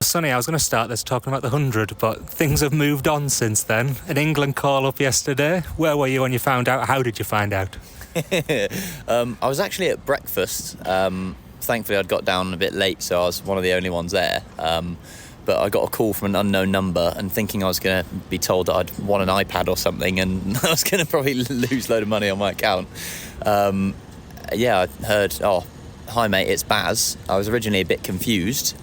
Sonny, I was going to start this talking about the 100, but things have moved on since then. An England call-up yesterday. Where were you when you found out? How did you find out? I was actually at breakfast. Thankfully, I'd got down a bit late, so I was one of the only ones there. But I got a call from an unknown number, and thinking I was going to be told that I'd won an iPad or something, and I was going to probably lose a load of money on my account. I heard, "Oh, hi mate, it's Baz." I was originally a bit confused,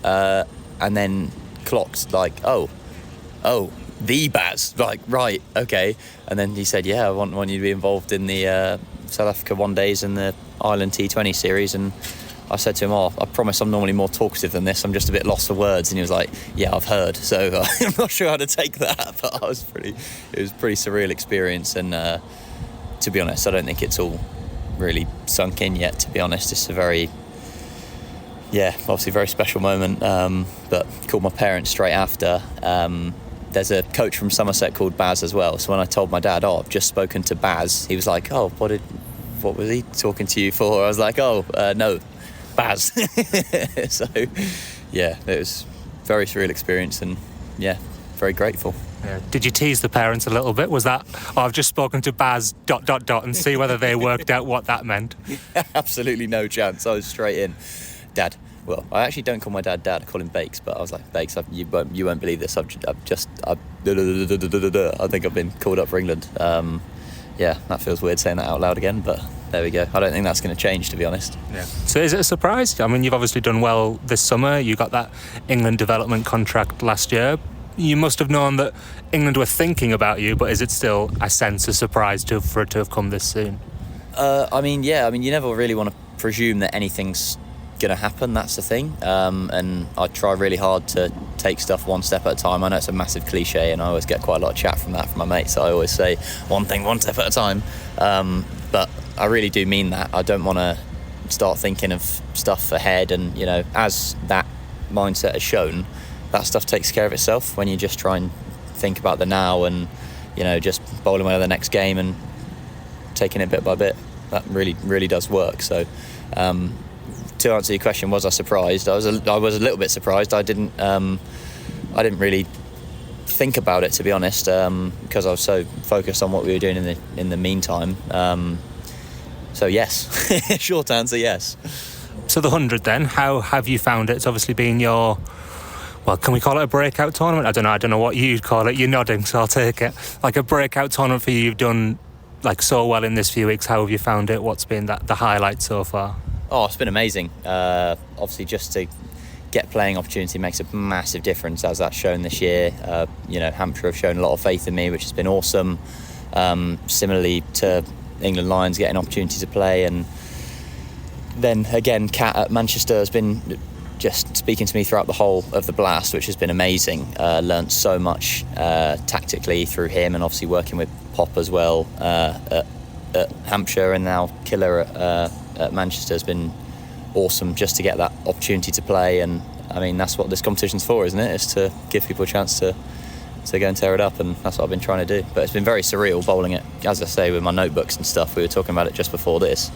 and then clocked like, oh, the Baz, like, right, okay. And then he said, "Yeah, I want you to be involved in the South Africa One Days and the Ireland T20 series." And I said to him, I promise I'm normally more talkative than this. I'm just a bit lost for words. And he was like, "Yeah, I've heard." So I'm not sure how to take that, but it was a pretty surreal experience. And to be honest, I don't think it's all really sunk in yet, to be honest. It's a very, obviously very special moment. But called my parents straight after. There's a coach from Somerset called Baz as well. So when I told my dad, I've just spoken to Baz, he was like, what was he talking to you for? I was like, no, Baz. So, it was a very surreal experience, and very grateful. Yeah. Did you tease the parents a little bit? Was that, I've just spoken to Baz ... and see whether they worked out what that meant? Absolutely no chance. I was straight in. Dad. Well, I actually don't call my dad, I call him Bakes, but I was like, "Bakes, you won't believe this. I think I've been called up for England." That feels weird saying that out loud again, but there we go. I don't think that's going to change, to be honest. Yeah. So is it a surprise? I mean, you've obviously done well this summer. You got that England development contract last year. You must have known that England were thinking about you, but is it still a sense of surprise for it to have come this soon? You never really want to presume that anything's going to happen. That's the thing. And I try really hard to take stuff one step at a time. I know it's a massive cliche, and I always get quite a lot of chat from my mates. I always say one thing one step at a time. But I really do mean that. I don't want to start thinking of stuff ahead, and as that mindset has shown, that stuff takes care of itself when you just try and think about the now and just bowling away the next game and taking it bit by bit. That really, really does work. So to answer your question, was I surprised? I was a little bit surprised. I didn't really think about it, to be honest, because I was so focused on what we were doing in the meantime. So yes, short answer, yes. So the 100 then, how have you found it? It's obviously been your, well, can we call it a breakout tournament? I don't know what you'd call it. You're nodding, so I'll take it. Like a breakout tournament for you. You've done like so well in this few weeks. How have you found it? What's been the highlight so far? Oh, it's been amazing. Obviously, just to get playing opportunity makes a massive difference, as that's shown this year. Hampshire have shown a lot of faith in me, which has been awesome. Similarly to England Lions, getting opportunity to play. And then again, Kat at Manchester has been just speaking to me throughout the whole of the Blast, which has been amazing. Learnt so much tactically through him, and obviously working with Pop as well at Hampshire, and now Killer at Manchester has been awesome, just to get that opportunity to play. And I mean, that's what this competition's for, isn't it? It's to give people a chance to go and tear it up, and that's what I've been trying to do. But it's been very surreal bowling it, as I say, with my notebooks and stuff. We were talking about it just before this,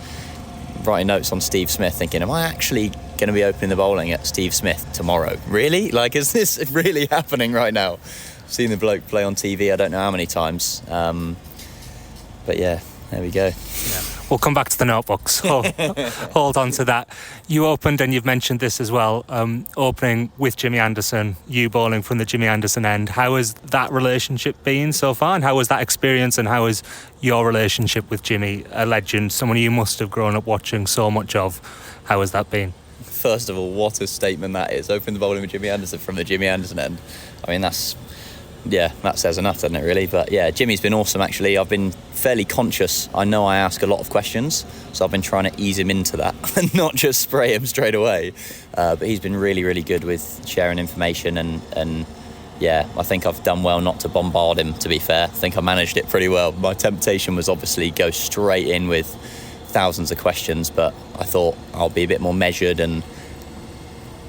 writing notes on Steve Smith, thinking, am I actually going to be opening the bowling at Steve Smith tomorrow? Really? Like, is this really happening right now? I've seen the bloke play on TV I don't know how many times. But yeah, there we go. Yeah. We'll come back to the notebooks. Hold on to that. You opened, and you've mentioned this as well, opening with Jimmy Anderson, you bowling from the Jimmy Anderson end. How has that relationship been so far, and how was that experience, and how is your relationship with Jimmy, a legend, someone you must have grown up watching so much of? How has that been? First of all, what a statement that is. Open the bowling with Jimmy Anderson from the Jimmy Anderson end. I mean, that says enough, doesn't it, really? But yeah, Jimmy's been awesome, actually. I've been fairly conscious. I know I ask a lot of questions, so I've been trying to ease him into that and not just spray him straight away. But he's been really, really good with sharing information, and I think I've done well not to bombard him, to be fair. I think I managed it pretty well. My temptation was obviously go straight in with thousands of questions, but I thought I'll be a bit more measured and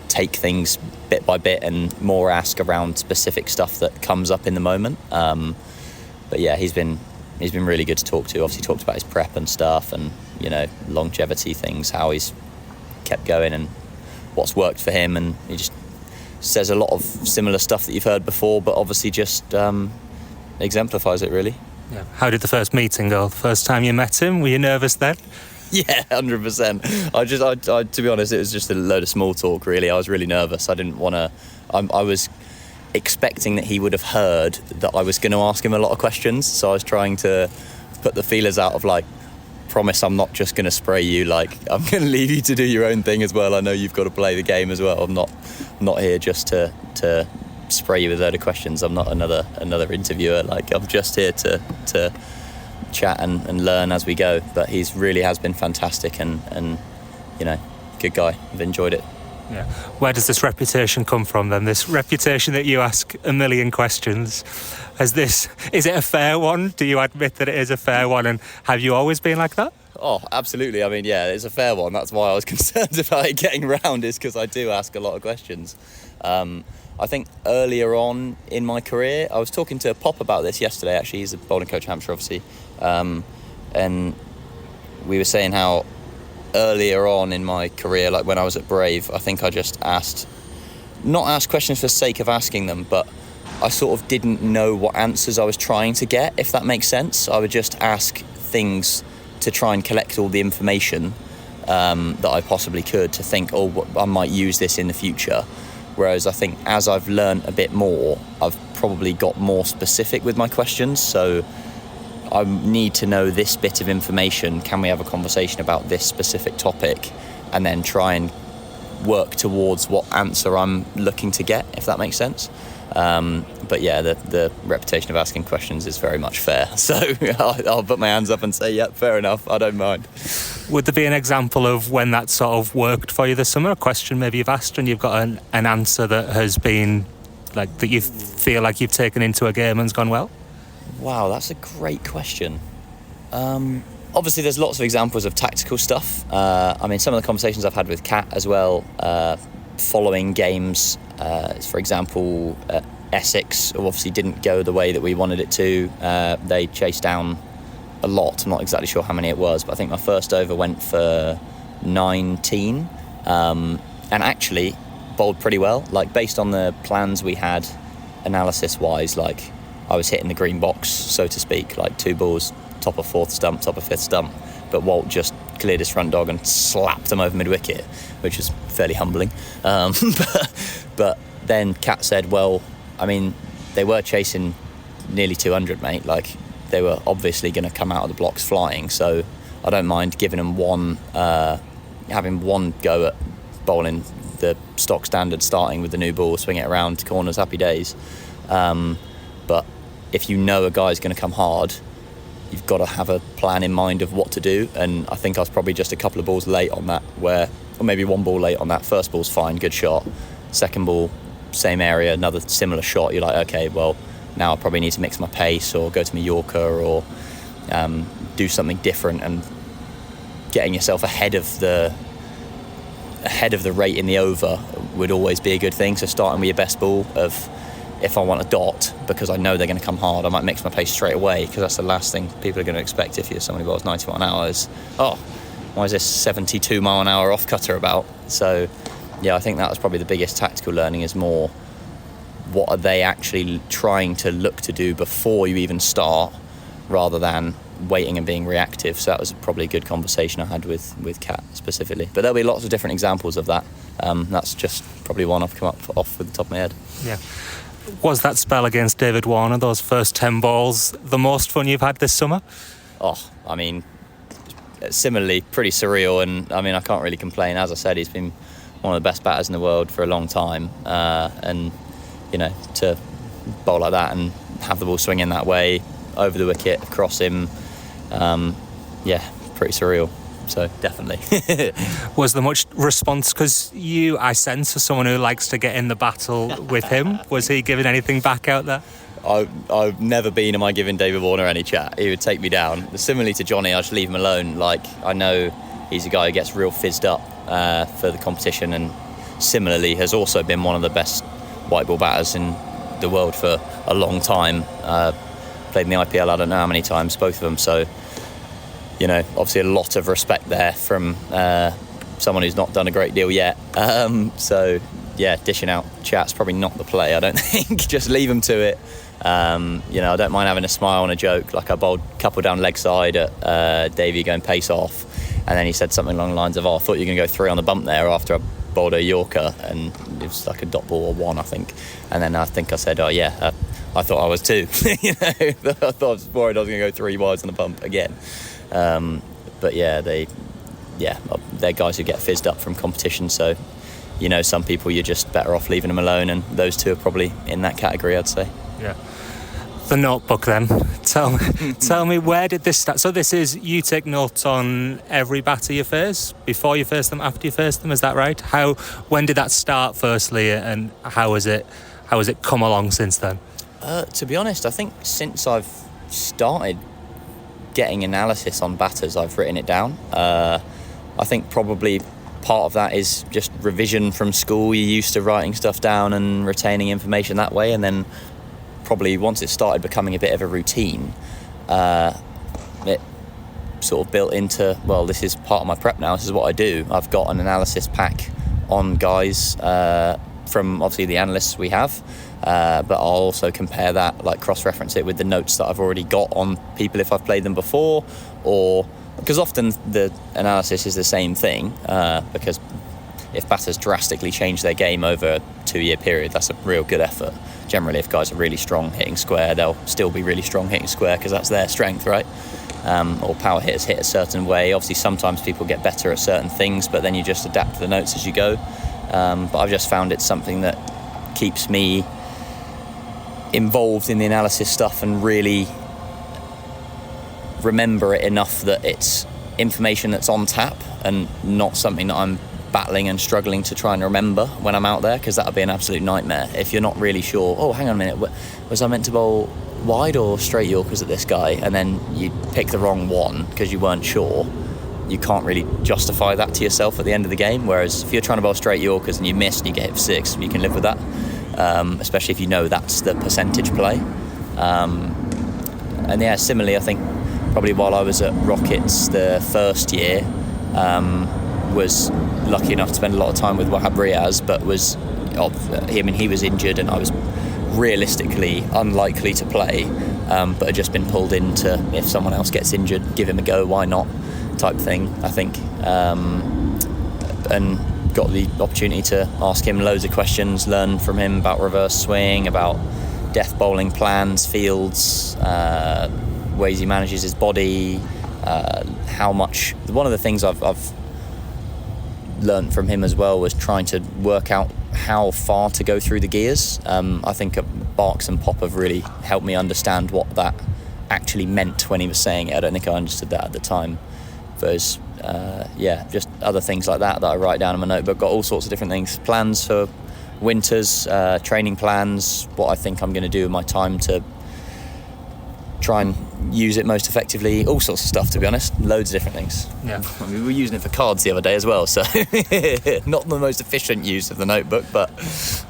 take things bit by bit and more ask around specific stuff that comes up in the moment. But yeah, he's been really good to talk to. Obviously talked about his prep and stuff, and longevity things, how he's kept going and what's worked for him, and he just says a lot of similar stuff that you've heard before, but obviously just exemplifies it really. Yeah. How did the first meeting go? The first time you met him, were you nervous then? Yeah, 100%. I to be honest, it was just a load of small talk really. I was really nervous. I didn't want to. I was expecting that he would have heard that I was going to ask him a lot of questions, so I was trying to put the feelers out of like, promise I'm not just going to spray you, like I'm going to leave you to do your own thing as well. I know you've got to play the game as well. I'm not here just to spray you with a load of questions. I'm not another interviewer. Like I'm just here to chat and learn as we go. But he's really has been fantastic and you know, good guy. I've enjoyed it. Yeah. Where does this reputation come from then? This reputation that you ask a million questions. Is it a fair one? Do you admit that it is a fair one? And have you always been like that? Oh, absolutely. I mean, yeah, it's a fair one. That's why I was concerned about it getting round, is because I do ask a lot of questions. I think earlier on in my career, I was talking to Pop about this yesterday, actually. He's a bowling coach at Hampshire, obviously. And we were saying how earlier on in my career, like when I was at Brave, I think I just not asked questions for the sake of asking them, but I sort of didn't know what answers I was trying to get, if that makes sense. I would just ask things to try and collect all the information that I possibly could, to think, I might use this in the future. Whereas I think as I've learned a bit more, I've probably got more specific with my questions. So I need to know this bit of information. Can we have a conversation about this specific topic? And then try and work towards what answer I'm looking to get, if that makes sense. But yeah, the reputation of asking questions is very much fair. So I'll put my hands up and say, yeah, fair enough. I don't mind. Would there be an example of when that sort of worked for you this summer? A question maybe you've asked and you've got an answer that has been like, that you feel like you've taken into a game and's gone well? Wow, that's a great question. Obviously, there's lots of examples of tactical stuff. I mean, some of the conversations I've had with Kat as well, following games, for example, Essex obviously didn't go the way that we wanted it to. They chased down a lot. I'm not exactly sure how many it was, but I think my first over went for 19, and actually bowled pretty well. Like, based on the plans we had, analysis-wise, like, I was hitting the green box, so to speak, like 2 balls, top of 4th stump, top of 5th stump. But Walt just cleared his front dog and slapped him over mid-wicket, which was fairly humbling. But then Kat said, well, I mean, they were chasing nearly 200, mate. Like, they were obviously going to come out of the blocks flying. So I don't mind giving them having one go at bowling the stock standard, starting with the new ball, swing it around corners, happy days. But if you know a guy's going to come hard, you've got to have a plan in mind of what to do. And I think I was probably just a couple of balls late on that, or maybe 1 ball late on that. First ball's fine, good shot. Second ball, same area, another similar shot. You're like, okay, well, now I probably need to mix my pace or go to my Yorker or do something different. And getting yourself ahead of the rate in the over would always be a good thing. So starting with your best ball of, if I want a dot, because I know they're going to come hard, I might mix my pace straight away, because that's the last thing people are going to expect if you're somebody who bowls 90 mile an hour is, why is this 72 mile an hour off cutter about? So yeah, I think that was probably the biggest tactical learning, is more what are they actually trying to look to do before you even start, rather than waiting and being reactive. So that was probably a good conversation I had with Kat specifically. But there'll be lots of different examples of that. That's just probably one I've come off with the top of my head. Yeah. Was that spell against David Warner, those first 10 balls, the most fun you've had this summer? Oh, I mean, similarly, pretty surreal. And I mean, I can't really complain. As I said, he's been one of the best batters in the world for a long time. And, you know, to bowl like that and have the ball swing in that way, over the wicket, across him, yeah, pretty surreal. So definitely. Was there much response? Because I sense, are someone who likes to get in the battle with him. Was he giving anything back out there? I've never been, am I giving David Warner any chat? He would take me down. Similarly to Johnny, I just leave him alone. Like, I know he's a guy who gets real fizzed up for the competition, and similarly has also been one of the best white ball batters in the world for a long time. Played in the IPL, I don't know how many times, both of them. So, you know, obviously a lot of respect there from someone who's not done a great deal yet. So, dishing out chat's probably not the play, I don't think. Just leave them to it. I don't mind having a smile and a joke. Like I bowled a couple down leg side at Davey going pace off, and then he said something along the lines of, I thought you were going to go 3 on the bump there after I bowled a Yorker, and it was like a dot ball or 1, I think. And then I think I said, I thought I was too. I thought I was worried I was going to go 3 wides on the bump again. But they're guys who get fizzed up from competition, so some people you're just better off leaving them alone, and those 2 are probably in that category, I'd say. Yeah. The notebook then. Tell me, where did this start? So this is, you take notes on every batter you face, before you face them, after you face them, is that right? When did that start firstly, and how has it come along since then? To be honest, I think since I've started getting analysis on batters, I've written it down. I think probably part of that is just revision from school. You're used to writing stuff down and retaining information that way, and then probably once it started becoming a bit of a routine, it sort of built into, well, this is part of my prep now, this is what I do. I've got an analysis pack on guys from obviously the analysts we have, but I'll also compare that, like cross-reference it with the notes that I've already got on people if I've played them before, or because often the analysis is the same thing, because if batters drastically change their game over a 2-year period, that's a real good effort. Generally, if guys are really strong hitting square, they'll still be really strong hitting square because that's their strength, right? Or power hitters hit a certain way. Obviously, sometimes people get better at certain things, but then you just adapt the notes as you go. But I've just found it's something that keeps me involved in the analysis stuff and really remember it enough that it's information that's on tap and not something that I'm battling and struggling to try and remember when I'm out there, because that would be an absolute nightmare if you're not really sure. Oh, hang on a minute, was I meant to bowl wide or straight Yorkers at this guy? And then you pick the wrong one because you weren't sure. You can't really justify that to yourself at the end of the game. Whereas if you're trying to bowl straight Yorkers and you miss and you get hit for 6, you can live with that, especially if you know that's the percentage play. And yeah, similarly, I think probably while I was at Rockets the first year, was lucky enough to spend a lot of time with Wahab Riaz, but he was injured and I was realistically unlikely to play, but had just been pulled into, if someone else gets injured, give him a go, why not, type thing, I think. And got the opportunity to ask him loads of questions, learn from him about reverse swing, about death bowling plans, fields, ways he manages his body, how much. One of the things I've learned from him as well was trying to work out how far to go through the gears. I think Barks and Pop have really helped me understand what that actually meant when he was saying it. I don't think I understood that at the time. There's just other things like that I write down in my notebook. Got all sorts of different things, plans for winters, training plans, what I think I'm going to do with my time to try and use it most effectively, all sorts of stuff, to be honest, loads of different things. Yeah, I mean, we were using it for cards the other day as well, so not the most efficient use of the notebook, but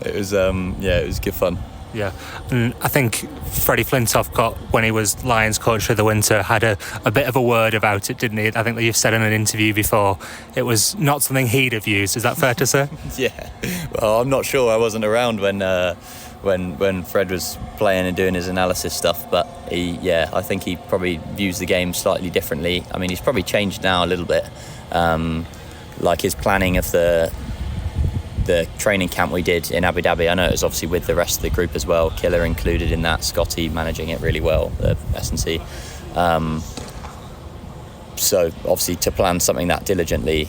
it was it was good fun. Yeah, and I think Freddie Flintoff when he was Lions coach for the winter, had a bit of a word about it, didn't he? I think that you've said in an interview before, it was not something he'd have used. Is that fair to say? Yeah, well, I'm not sure. I wasn't around when Fred was playing and doing his analysis stuff, but I think he probably views the game slightly differently. I mean, he's probably changed now a little bit, like his planning of the training camp we did in Abu Dhabi. I know it was obviously with the rest of the group as well, Killer included in that, Scotty managing it really well, the S&C. So obviously to plan something that diligently,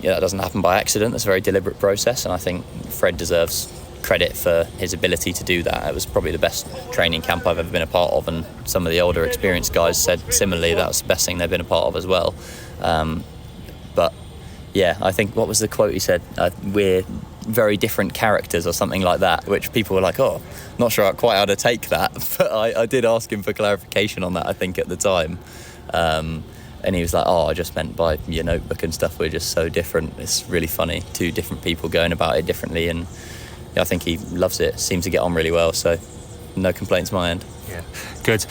that doesn't happen by accident. It's a very deliberate process, and I think Fred deserves credit for his ability to do that. It was probably the best training camp I've ever been a part of, and some of the older experienced guys said similarly that's the best thing they've been a part of as well. But yeah, I think, what was the quote he said? We're very different characters or something like that, which people were like, oh, not sure quite how to take that, but I did ask him for clarification on that, I think, at the time. And he was like, I just meant by your notebook and stuff, we're just so different. It's really funny, 2 different people going about it differently, and I think he loves it, seems to get on really well, so no complaints my end. Yeah, good.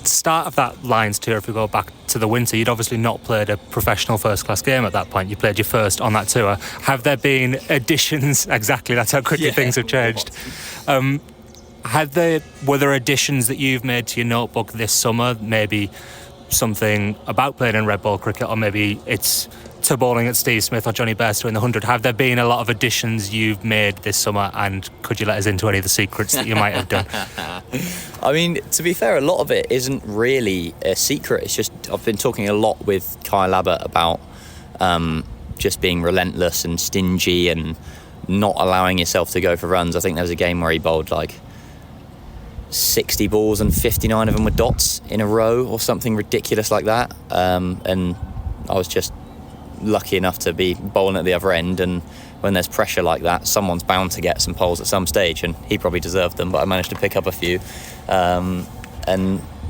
start of that Lions tour, if we go back to the winter, you'd obviously not played a professional first-class game at that point. You played your first on that tour. Have there been additions? Exactly, that's how quickly things have changed. Were there additions that you've made to your notebook this summer? Maybe something about playing in red ball cricket, or maybe it's to bowling at Steve Smith or Johnny Bairstow in the 100. Have there been a lot of additions you've made this summer, and could you let us into any of the secrets that you might have done? I mean, to be fair, a lot of it isn't really a secret. It's just I've been talking a lot with Kyle Abbott about just being relentless and stingy and not allowing yourself to go for runs. I think there was a game where he bowled like 60 balls and 59 of them were dots in a row or something ridiculous like that. And I was just lucky enough to be bowling at the other end, and when there's pressure like that, someone's bound to get some poles at some stage, and he probably deserved them, but I managed to pick up a few. And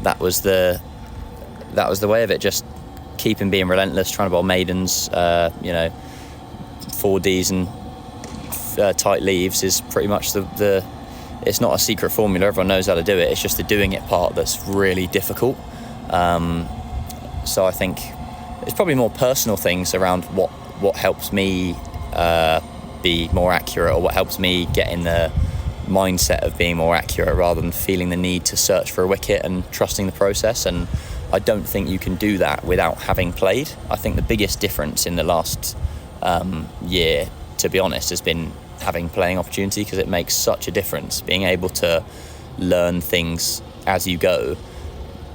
that was the way of it, just keeping being relentless, trying to bowl maidens, 4Ds and tight leaves is pretty much the it's not a secret formula, everyone knows how to do it, it's just the doing it part that's really difficult. So I think it's probably more personal things around what helps me be more accurate, or what helps me get in the mindset of being more accurate, rather than feeling the need to search for a wicket and trusting the process. And I don't think you can do that without having played. I think the biggest difference in the last year, to be honest, has been having playing opportunity, because it makes such a difference. Being able to learn things as you go,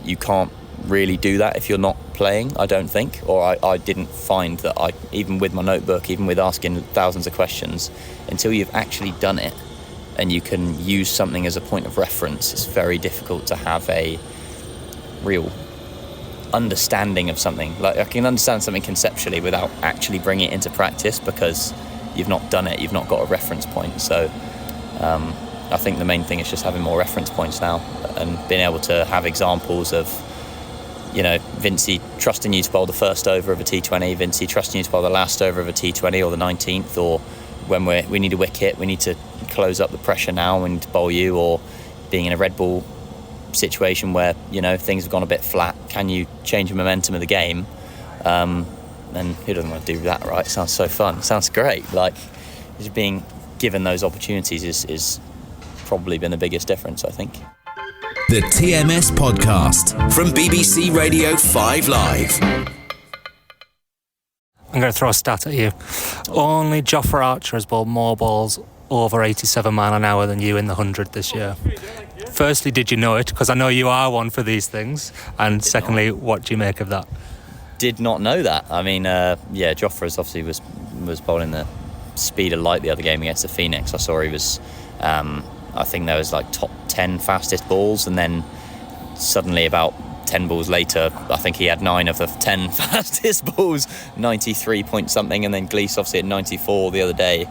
you can't really do that if you're not playing, I don't think. Or I didn't find that even with my notebook, even with asking thousands of questions, until you've actually done it and you can use something as a point of reference, it's very difficult to have a real understanding of something. Like, I can understand something conceptually without actually bringing it into practice, because you've not done it, you've not got a reference point. So I think the main thing is just having more reference points now, and being able to have examples of, Vincey trusting you to bowl the first over of a T20, Vincey trusting you to bowl the last over of a T20 or the 19th, or when we need a wicket, we need to close up the pressure now, we need to bowl you, or being in a red ball situation where, things have gone a bit flat, can you change the momentum of the game? And who doesn't want to do that, right? It sounds so fun, it sounds great. Like, just being given those opportunities is probably been the biggest difference, I think. The TMS Podcast from BBC Radio 5 Live. I'm going to throw a stat at you. Only Jofra Archer has bowled more balls over 87 mile an hour than you in the 100 this year. Firstly, did you know it? Because I know you are one for these things. And secondly, what do you make of that? Did not know that. I mean, Jofra's obviously was bowling the speed of light the other game against the Phoenix. I saw he was, I think there was like top 10 fastest balls, and then suddenly about 10 balls later, I think he had 9 of the 10 fastest balls, 93 point something, and then Glees obviously at 94 the other day.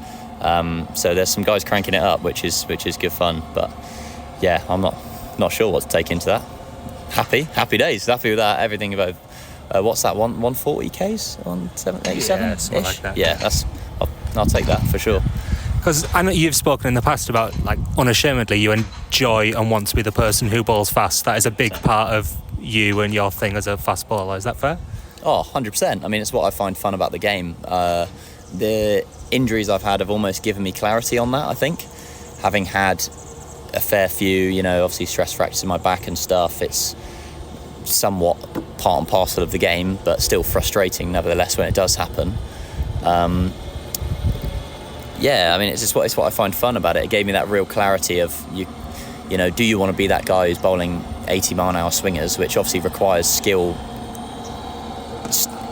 So there's some guys cranking it up, which is good fun. But yeah, I'm not sure what to take into that. Happy days, happy with that. Everything about what's that, 140 Ks, 187 yeah, something like that. Yeah, I'll take that for sure. Because I know you've spoken in the past about, like, unashamedly you enjoy and want to be the person who bowls fast. That is a big part of you and your thing as a fast bowler. Is that fair? Oh, 100%. I mean, it's what I find fun about the game. The injuries I've had have almost given me clarity on that, I think. Having had a fair few, obviously stress fractures in my back and stuff, it's somewhat part and parcel of the game, but still frustrating nevertheless when it does happen. Yeah, I mean, it's what I find fun about it. It gave me that real clarity of, do you want to be that guy who's bowling 80 mile an hour swingers, which obviously requires skill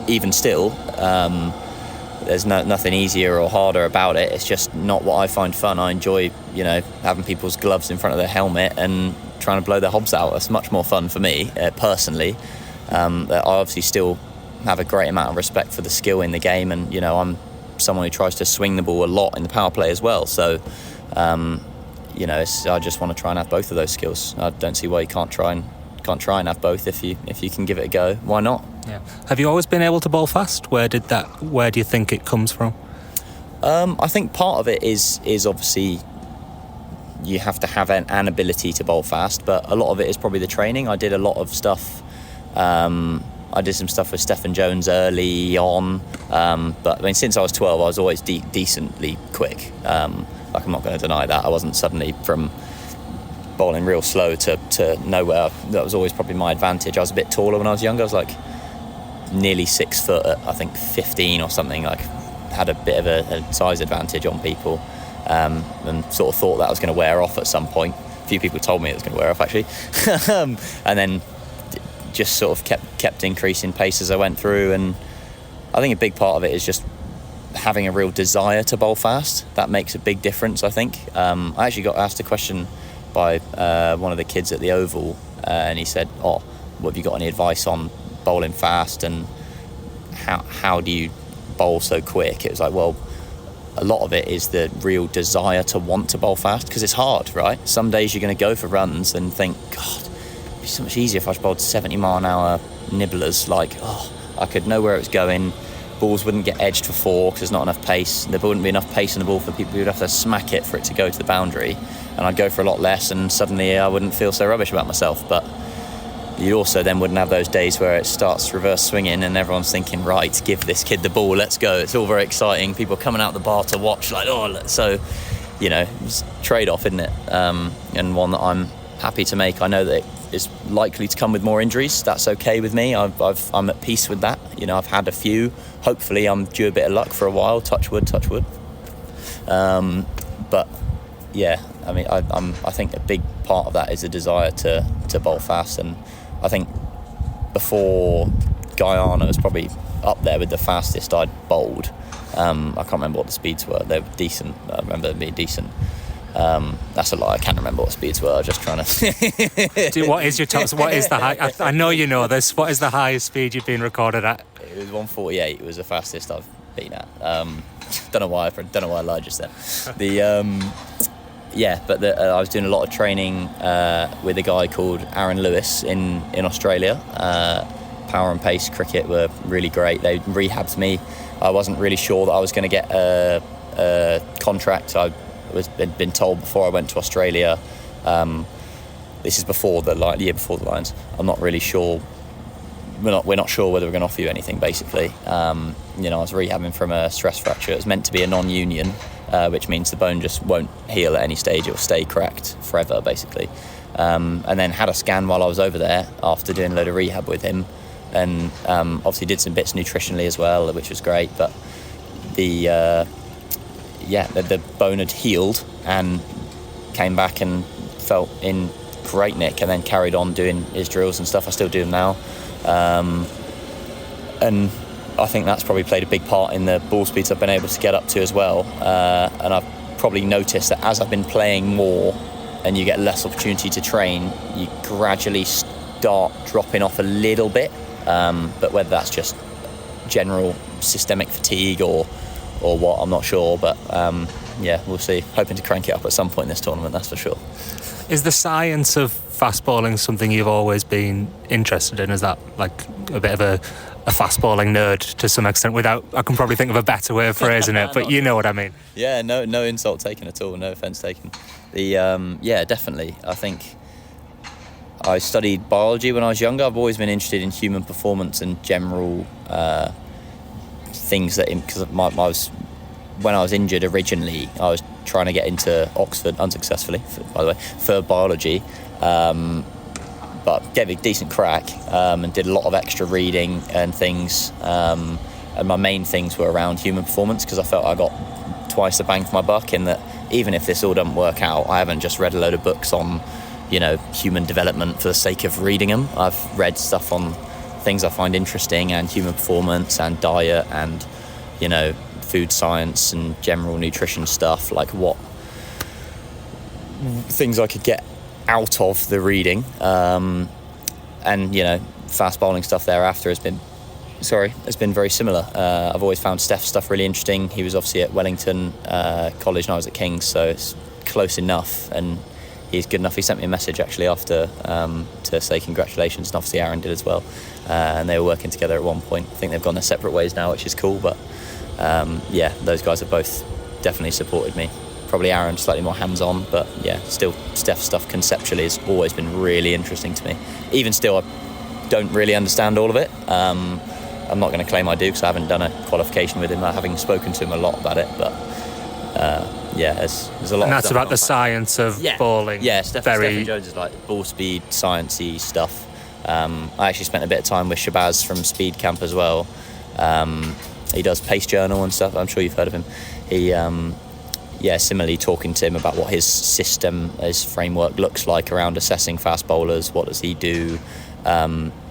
even still. There's nothing easier or harder about it. It's just not what I find fun. I enjoy, having people's gloves in front of their helmet and trying to blow their hobs out. That's much more fun for me, personally. I obviously still have a great amount of respect for the skill in the game, and, I'm someone who tries to swing the ball a lot in the power play as well. So, I just want to try and have both of those skills. I don't see why you can't try and have both if you can give it a go. Why not? Yeah. Have you always been able to bowl fast? Where do you think it comes from? I think part of it is obviously you have to have an ability to bowl fast, but a lot of it is probably the training. I did a lot of stuff. I did some stuff with Stephen Jones early on, but I mean, since I was 12, I was always decently quick. Like, I'm not going to deny that. I wasn't suddenly from bowling real slow to nowhere. That was always probably my advantage. I was a bit taller when I was younger. I was like nearly 6 foot at, I think, 15 or something. Like, had a bit of a size advantage on people, and sort of thought that was going to wear off at some point. A few people told me it was going to wear off, actually. And then just sort of kept increasing pace as I went through. And I think a big part of it is just having a real desire to bowl fast. That makes a big difference, I think. I actually got asked a question by one of the kids at the Oval, and he said, what have you got any advice on bowling fast, and how do you bowl so quick? It was like, well, a lot of it is the real desire to want to bowl fast, because it's hard, right? Some days you're going to go for runs and think, God, it'd be so much easier if I bowled 70 mile an hour nibblers. Like, I could know where it was going. Balls wouldn't get edged for 4 because there's not enough pace. There wouldn't be enough pace in the ball for people who'd have to smack it for it to go to the boundary, and I'd go for a lot less, and suddenly I wouldn't feel so rubbish about myself. But you also then wouldn't have those days where it starts reverse swinging and everyone's thinking, right, give this kid the ball, let's go. It's all very exciting. People coming out the bar to watch, like, so, you know, it's a trade-off, isn't it? And one that I'm happy to make. I know that it's likely to come with more injuries. That's okay with me. I'm at peace with that. You know, I've had a few. Hopefully I'm due a bit of luck for a while. Touch wood. But yeah, I mean, I think a big part of that is a desire to bowl fast. And I think before Guyana was probably up there with the fastest I'd bowled. I can't remember what the speeds were. They were decent. I remember them being decent. That's a lie. I can't remember what speeds were. I was just trying to. What is your top? What is the high? I know you know this. What is the highest speed you've been recorded at? It was 148. It was the fastest I've been at. Don't know why I lied just then. I was doing a lot of training with a guy called Aaron Lewis in Australia. Power and pace cricket were really great. They rehabbed me. I wasn't really sure that I was going to get a contract. Had been told before I went to Australia. This is before the year before the Lions. I'm not really sure. We're not sure whether we're going to offer you anything. Basically, I was rehabbing from a stress fracture. It was meant to be a non-union, which means the bone just won't heal at any stage. It will stay cracked forever, basically. And then had a scan while I was over there after doing a load of rehab with him, and obviously did some bits nutritionally as well, which was great. But the bone had healed and came back and felt in great nick, and then carried on doing his drills and stuff. I still do them now. And I think that's probably played a big part in the ball speeds I've been able to get up to as well. And I've probably noticed that as I've been playing more and you get less opportunity to train, you gradually start dropping off a little bit. But whether that's just general systemic fatigue or what, I'm not sure. But we'll see. Hoping to crank it up at some point in this tournament, that's for sure. Is the science of fast bowling something you've always been interested in? Is that like a bit of a fast bowling nerd to some extent? I can probably think of a better way of phrasing it, but you know what I mean. Yeah, no insult taken at all, no offence taken. Definitely. I think I studied biology when I was younger. I've always been interested in human performance and general things because when I was injured originally, I was trying to get into Oxford unsuccessfully, by the way, for biology, but gave it a decent crack, and did a lot of extra reading and things, and my main things were around human performance, because I felt I got twice the bang for my buck, in that even if this all doesn't work out, I haven't just read a load of books on, human development for the sake of reading them. I've read stuff on things I find interesting, and human performance and diet and food science and general nutrition stuff, like what things I could get out of the reading, and fast bowling stuff thereafter has been very similar. I've always found Steph's stuff really interesting. He was obviously at Wellington College and I was at King's, so it's close enough, and he's good enough. He sent me a message actually after to say congratulations, and obviously Aaron did as well, and they were working together at one point. I think they've gone their separate ways now, which is cool, but those guys have both definitely supported me. Probably Aaron slightly more hands-on, but yeah, still Steph's stuff conceptually has always been really interesting to me. Even still, I don't really understand all of it. I'm not going to claim I do because I haven't done a qualification with him, having spoken to him a lot about it, but yeah, there's a lot. And of that's stuff about the science of bowling. Yeah, Stephen Jones is like ball speed, sciencey stuff. I actually spent a bit of time with Shabazz from Speed Camp as well. He does Pace Journal and stuff. I'm sure you've heard of him. He, similarly talking to him about what his system, his framework looks like around assessing fast bowlers. What does he do?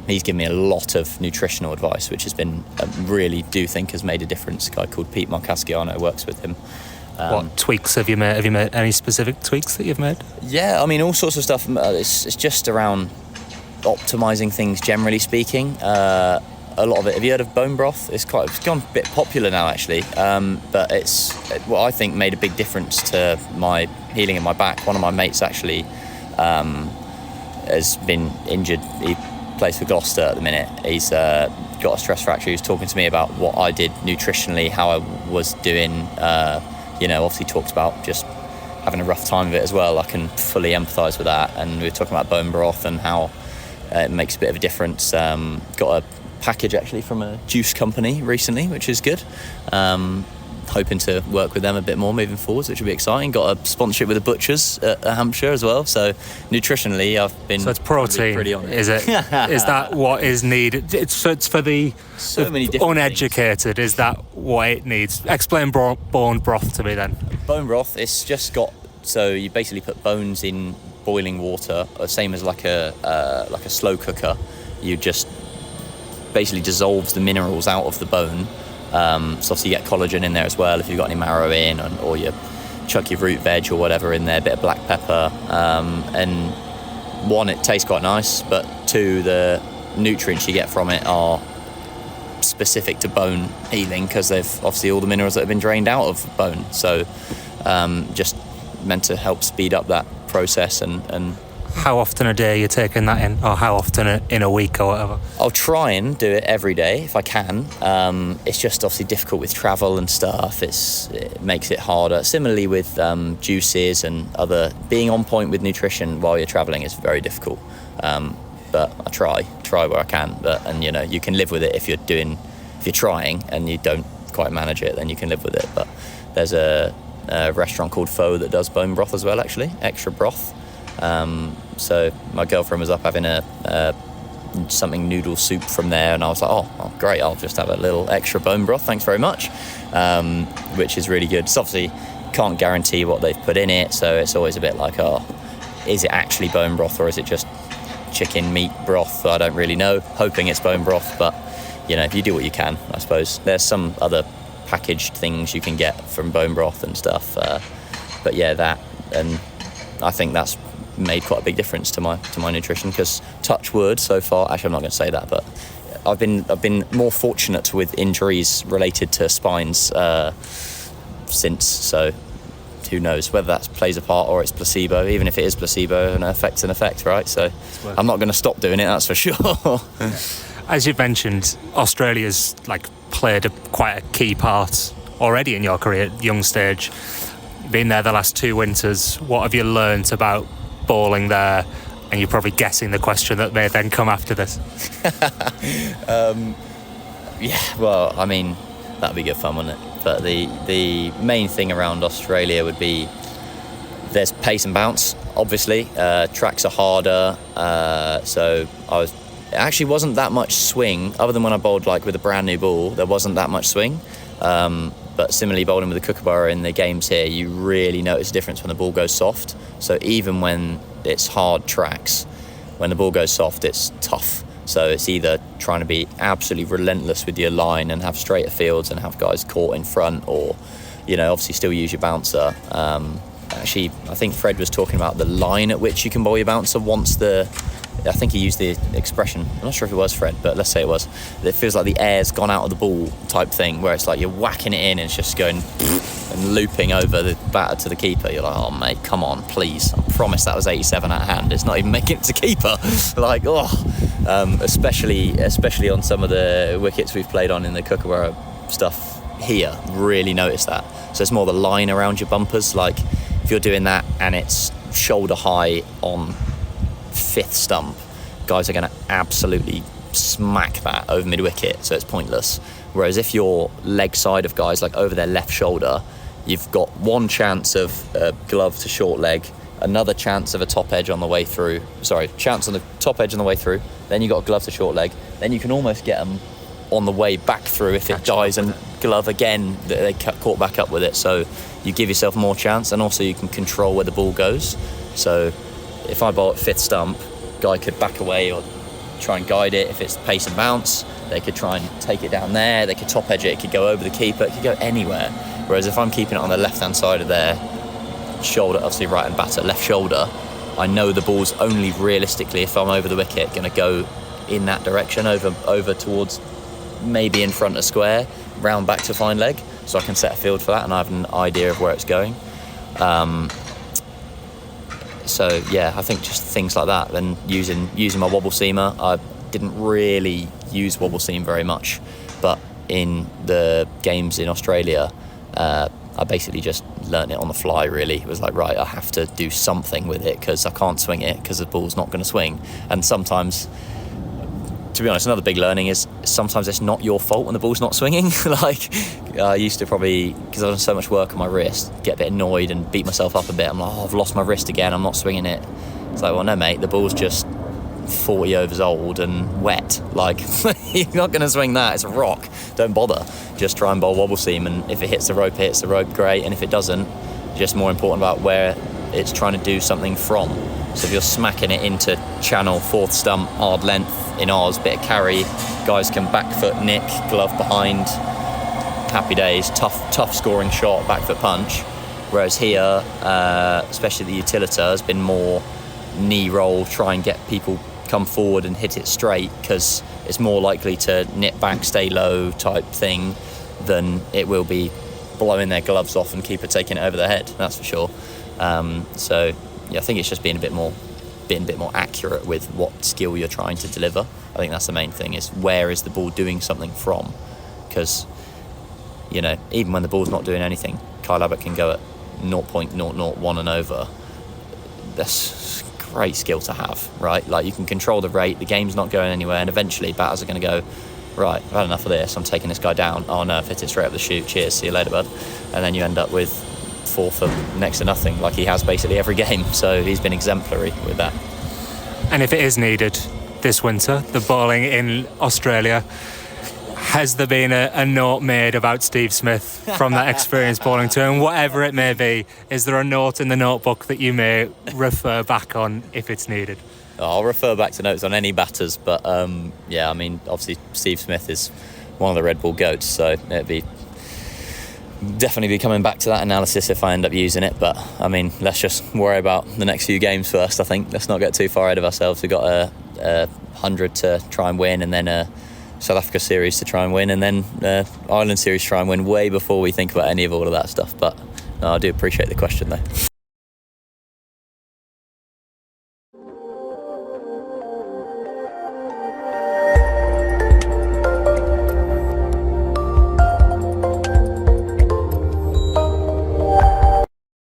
He's given me a lot of nutritional advice, which has been really do think has made a difference. A guy called Pete Marcasciano works with him. What tweaks have you made? Have you made any specific tweaks that you've made? Yeah, I mean, all sorts of stuff. It's just around optimising things, generally speaking. A lot of it. Have you heard of bone broth? It's gone a bit popular now, actually. But it's what I think made a big difference to my healing in my back. One of my mates actually has been injured. He plays for Gloucester at the minute. He's got a stress fracture. He was talking to me about what I did nutritionally, how I was doing. Obviously talked about just having a rough time of it as well. I can fully empathise with that. And we were talking about bone broth and how it makes a bit of a difference. Got a package actually from a juice company recently, which is good. Hoping to work with them a bit more moving forwards, which will be exciting. Got a sponsorship with the butchers at Hampshire as well. So nutritionally, I've been so it's protein. Pretty on it. Is it? Is that what is needed? It's for the uneducated. Things. Is that what it needs? Explain bone broth to me then. Bone broth. It's just got. So you basically put bones in boiling water, same as like a slow cooker. You just basically dissolves the minerals out of the bone. So obviously you get collagen in there as well if you've got any marrow in, or you chuck your root veg or whatever in there, a bit of black pepper. And one, it tastes quite nice, but two, the nutrients you get from it are specific to bone healing because they've obviously all the minerals that have been drained out of bone. So just meant to help speed up that process and how often a day are you taking that in, or how often in a week or whatever? I'll try and do it every day if I can. It's just obviously difficult with travel and stuff. It makes it harder. Similarly with juices and other, being on point with nutrition while you're traveling is very difficult. But I try where I can. And you can live with it if you're trying and you don't quite manage it, then you can live with it. But there's a restaurant called Pho that does bone broth as well, actually, extra broth. So my girlfriend was up having something noodle soup from there, and I was like, oh great, I'll just have a little extra bone broth, thanks very much, which is really good. It's obviously can't guarantee what they've put in it, so it's always a bit like, is it actually bone broth or is it just chicken meat broth? I don't really know, hoping it's bone broth, but if you do what you can, I suppose. There's some other packaged things you can get from bone broth and stuff, but yeah, that, and I think that's made quite a big difference to my nutrition, because touch wood so far, actually I'm not going to say that, but I've been more fortunate with injuries related to spines since, so who knows whether that plays a part or it's placebo. Even if it is placebo, an effect's an effect, right? So I'm not going to stop doing it, that's for sure. As you've mentioned, Australia's played quite a key part already in your career at young stage. Been there the last 2 winters. What have you learnt about bowling there? And you're probably guessing the question that may then come after this. Well, I mean, that'd be good fun, wouldn't it? But the main thing around Australia would be there's pace and bounce, obviously. Tracks are harder, so it actually wasn't that much swing, other than when I bowled with a brand new ball, there wasn't that much swing. But similarly, bowling with a kookaburra in the games here, you really notice a difference when the ball goes soft. So even when it's hard tracks, when the ball goes soft, it's tough. So it's either trying to be absolutely relentless with your line and have straighter fields and have guys caught in front, or, obviously still use your bouncer. Actually, I think Fred was talking about the line at which you can bowl your bouncer once I think he used the expression, I'm not sure if it was Fred, but let's say it was, it feels like the air's gone out of the ball type thing, where it's like you're whacking it in and it's just going and looping over the batter to the keeper. You're like, oh mate, come on, please. I promise that was 87 out of hand. It's not even making it to keeper. Especially on some of the wickets we've played on in the kookaburra stuff here, really notice that. So it's more the line around your bumpers. Like if you're doing that and it's shoulder high on 5th stump, guys are going to absolutely smack that over mid-wicket, so it's pointless. Whereas if you're leg side of guys, like over their left shoulder, you've got one chance of a glove to short leg, another chance of a top edge on the way through. Chance on the top edge on the way through, then you've got a glove to short leg, then you can almost get them on the way back through if it dies, and glove again, they caught back up with it. So you give yourself more chance, and also you can control where the ball goes. So if I bowl at 5th stump, guy could back away or try and guide it. If it's pace and bounce, they could try and take it down there, they could top edge it could go over the keeper, it could go anywhere. Whereas if I'm keeping it on the left hand side of their shoulder, obviously right hand batter, left shoulder, I know the ball's only realistically, if I'm over the wicket, going to go in that direction, over towards maybe in front of square, round back to fine leg, so I can set a field for that and I have an idea of where it's going. So yeah, I think just things like that. And using my wobble seamer, I didn't really use wobble seam very much, but in the games in Australia, I basically just learnt it on the fly, really. It was like, right, I have to do something with it because I can't swing it because the ball's not going to swing. And sometimes, to be honest, another big learning is sometimes it's not your fault when the ball's not swinging. Like, I used to probably, because I've done so much work on my wrist, get a bit annoyed and beat myself up a bit. I'm like, I've lost my wrist again, I'm not swinging it. It's like, well, no, mate, the ball's just 40 overs old and wet. Like, you're not going to swing that, it's a rock. Don't bother. Just try and bowl wobble seam, and if it hits the rope, it hits the rope, great. And if it doesn't, just more important about where it's trying to do something from. So if you're smacking it into channel, 4th stump, hard length, in ours, bit of carry, guys can back foot nick, glove behind, happy days, tough scoring shot, back foot punch. Whereas here, especially the utilita, has been more knee roll, try and get people come forward and hit it straight, because it's more likely to nip back, stay low type thing than it will be blowing their gloves off and keeper taking it over their head, that's for sure. So yeah, I think it's just being a bit more accurate with what skill you're trying to deliver. I think that's the main thing, is where is the ball doing something from? Because, you know, even when the ball's not doing anything, Kyle Abbott can go at 0.001 and over. That's great skill to have, right? Like, you can control the rate, the game's not going anywhere, and eventually batters are going to go, right, I've had enough of this, I'm taking this guy down. Oh no, I've hit it straight up the chute, cheers, see you later, bud. And then you end up with 4 for next to nothing, like he has basically every game. So he's been exemplary with that. And if it is needed this winter, the bowling in Australia, has there been a note made about Steve Smith from that experience bowling tour? And whatever it may be, is there a note in the notebook that you may refer back on if it's needed? I'll refer back to notes on any batters, but yeah, I mean, obviously Steve Smith is one of the Red Bull goats, so it'd be definitely be coming back to that analysis if I end up using it. But I mean, let's just worry about the next few games first. I think let's not get too far ahead of ourselves. We've got a 100 to try and win, and then a South Africa series to try and win, and then Ireland series to try and win way before we think about any of all of that stuff. But no, I do appreciate the question though.